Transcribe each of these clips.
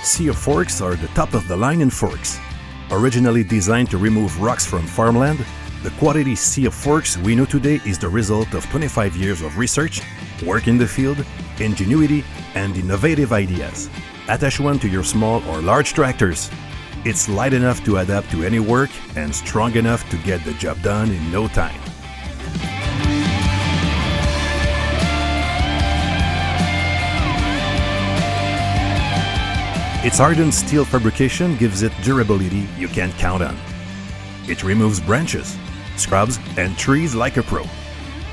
CYR forks are the top of the line in forks. Originally designed to remove rocks from farmland, the quality CYR forks we know today is the result of 25 years of research, work in the field, ingenuity, and innovative ideas. Attach one to your small or large tractors. It's light enough to adapt to any work and strong enough to get the job done in no time. Its hardened steel fabrication gives it durability you can't count on. It removes branches, scrubs, and trees like a pro.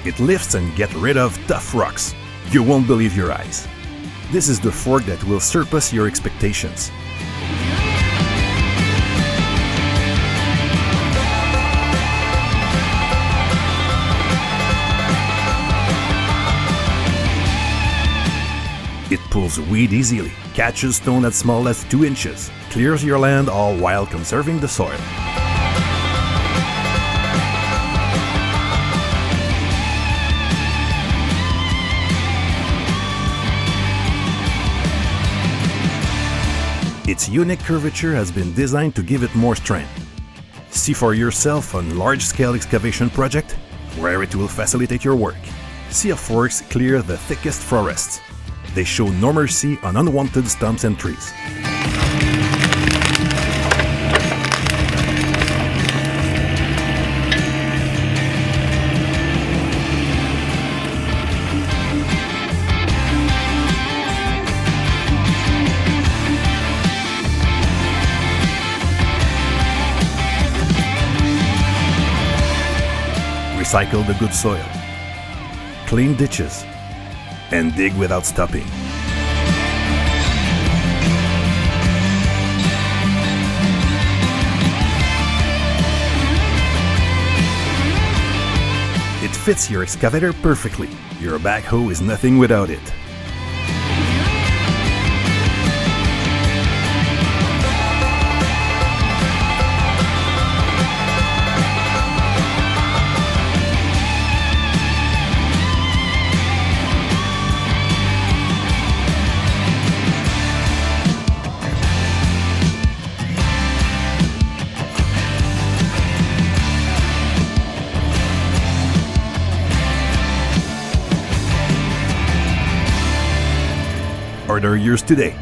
It lifts and gets rid of tough rocks. You won't believe your eyes. This is the fork that will surpass your expectations. It pulls weed easily, catches stone as small as 2 inches, clears your land all while conserving the soil. Its unique curvature has been designed to give it more strength. See for yourself on large-scale excavation project where it will facilitate your work. CYR forks clear the thickest forests. They show no mercy on unwanted stumps and trees. Recycle the good soil, clean ditches, and dig without stopping. It fits your excavator perfectly. Your backhoe is nothing without it. Order yours today.